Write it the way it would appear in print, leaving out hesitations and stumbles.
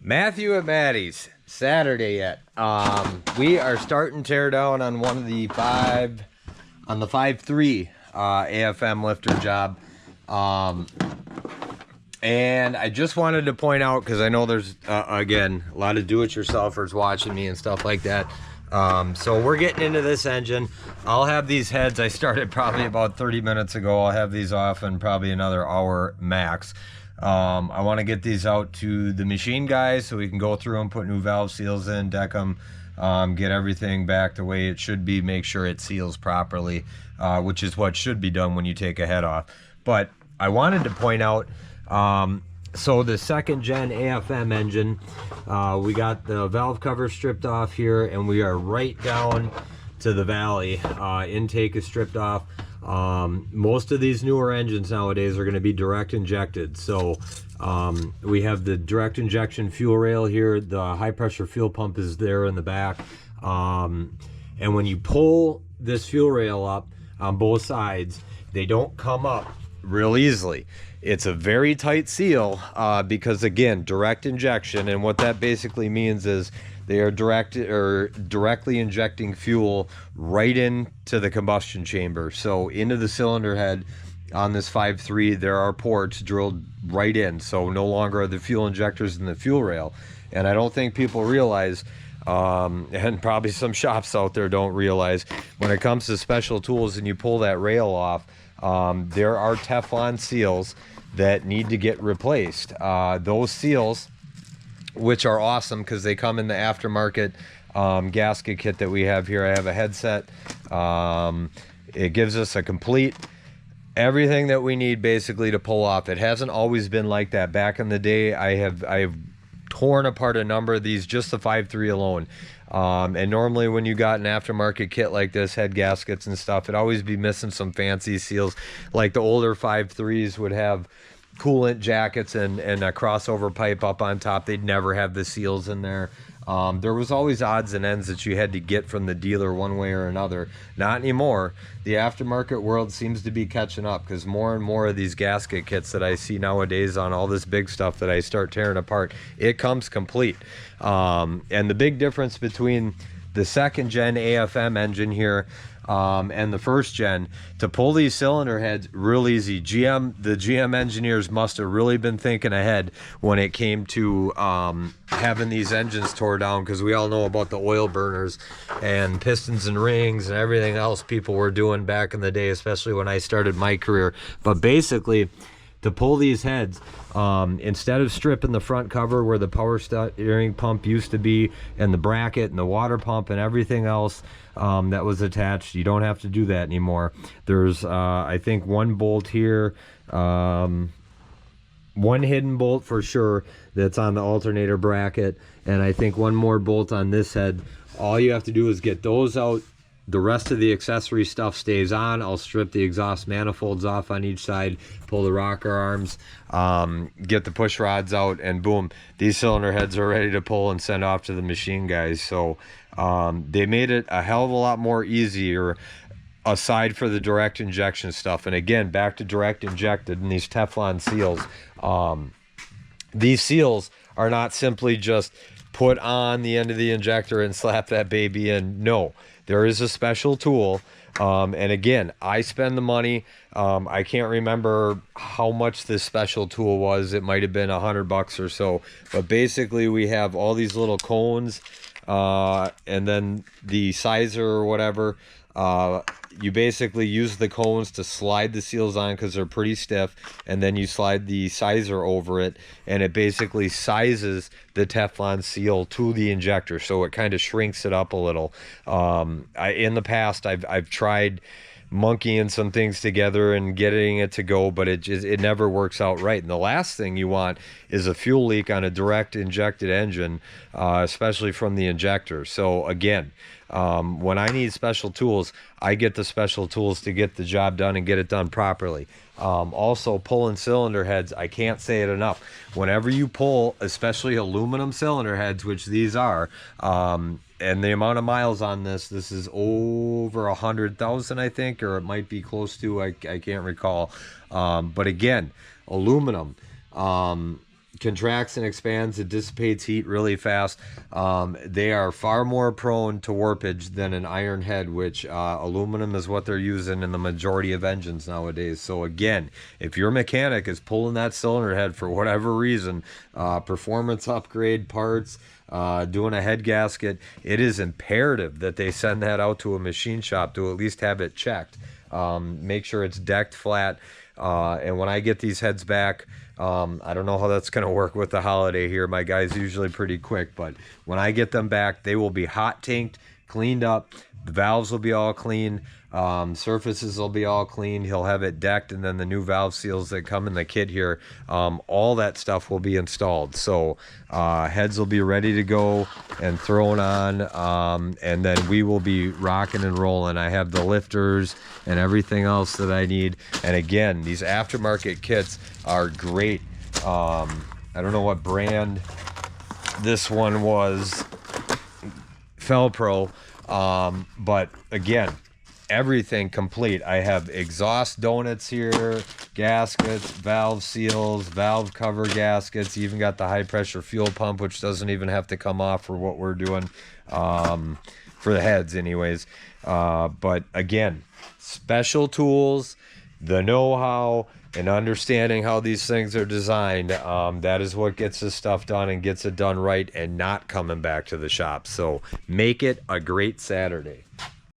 Matthew at Maddie's, Saturday yet. We are starting tear down on one of the on the 5.3 AFM lifter job. And I just wanted to point out, because I know there's, again, a lot of do-it-yourselfers watching me and stuff like that. So we're getting into this engine. I'll have these heads, I started probably about 30 minutes ago. I'll have these off in probably another hour max. I want to get these out to the machine guys so we can go through them, put new valve seals in, deck them, get everything back the way it should be, make sure it seals properly, which is what should be done when you take a head off. But I wanted to point out, so the second gen AFM engine, we got the valve cover stripped off here, and we are right down to the valley. Intake is stripped off. Most of these newer engines nowadays are going to be direct injected. So we have the direct injection fuel rail here. The high pressure fuel pump is there in the back. And when you pull this fuel rail up on both sides, they don't come up real easily. It's a very tight seal because, again, direct injection, and what that basically means is they are directly injecting fuel right into the combustion chamber. So into the cylinder head on this 5.3, there are ports drilled right in. So no longer are the fuel injectors in the fuel rail. And I don't think people realize, and probably some shops out there don't realize, when it comes to special tools and you pull that rail off, there are Teflon seals that need to get replaced. Those seals, which are awesome because they come in the aftermarket gasket kit that we have here. I have a headset. It gives us a complete everything that we need basically to pull off. It hasn't always been like that. Back in the day, I have torn apart a number of these, just the 5.3 alone. And normally when you got an aftermarket kit like this, head gaskets and stuff, it'd always be missing some fancy seals. Like the older 5.3s would have coolant jackets and a crossover pipe up on top. They'd never have the seals in there. There was always odds and ends that you had to get from the dealer one way or another. Not anymore. The aftermarket world seems to be catching up, because more and more of these gasket kits that I see nowadays on all this big stuff that I start tearing apart, it comes complete. And the big difference between the second gen AFM engine here and the first gen, to pull these cylinder heads real easy. The GM engineers must have really been thinking ahead when it came to having these engines tore down, because we all know about the oil burners and pistons and rings and everything else people were doing back in the day, especially when I started my career. But basically, to pull these heads, instead of stripping the front cover where the power steering pump used to be, and the bracket and the water pump and everything else that was attached, you don't have to do that anymore. There's I think one bolt here, one hidden bolt for sure that's on the alternator bracket, and I think one more bolt on this head. All you have to do is get those out. The rest of the accessory stuff stays on. I'll strip the exhaust manifolds off on each side, pull the rocker arms, get the push rods out, and boom, these cylinder heads are ready to pull and send off to the machine guys. So they made it a hell of a lot more easier, aside for the direct injection stuff. And again, back to direct injected and these Teflon seals. These seals are not simply just put on the end of the injector and slap that baby in. No. There is a special tool, and again, I spend the money. I can't remember how much this special tool was. It might have been $100 or so. But basically, we have all these little cones, and then the sizer or whatever. You basically use the cones to slide the seals on because they're pretty stiff, and then you slide the sizer over it, and it basically sizes the Teflon seal to the injector, so it kind of shrinks it up a little. In the past, I've tried monkeying some things together and getting it to go, but it never works out right. And the last thing you want is a fuel leak on a direct injected engine, especially from the injector. So again, when I need special tools, I get the special tools to get the job done and get it done properly. Also, pulling cylinder heads, I can't say it enough. Whenever you pull, especially aluminum cylinder heads, which these are, and the amount of miles on this is over 100,000, I think, or it might be close to, I can't recall. But again, aluminum. contracts and expands. It dissipates heat really fast. They are far more prone to warpage than an iron head, which aluminum is what they're using in the majority of engines nowadays. So again, if your mechanic is pulling that cylinder head for whatever reason, performance upgrade parts, doing a head gasket, it is imperative that they send that out to a machine shop to at least have it checked. Make sure it's decked flat. And when I get these heads back, I don't know how that's going to work with the holiday here. My guy's usually pretty quick, but when I get them back, they will be hot tanked, cleaned up. The valves will be all clean. Surfaces will be all clean. He'll have it decked, and then the new valve seals that come in the kit here, all that stuff will be installed. So heads will be ready to go and thrown on, and then we will be rocking and rolling. I have the lifters and everything else that I need. And again, these aftermarket kits are great. I don't know what brand this one was, Felpro, but again, everything complete. I have exhaust donuts here, gaskets, valve seals, valve cover gaskets, even got the high pressure fuel pump, which doesn't even have to come off for what we're doing, for the heads anyways. But again, special tools, the know-how, and understanding how these things are designed, that is what gets this stuff done and gets it done right and not coming back to the shop. So make it a great Saturday.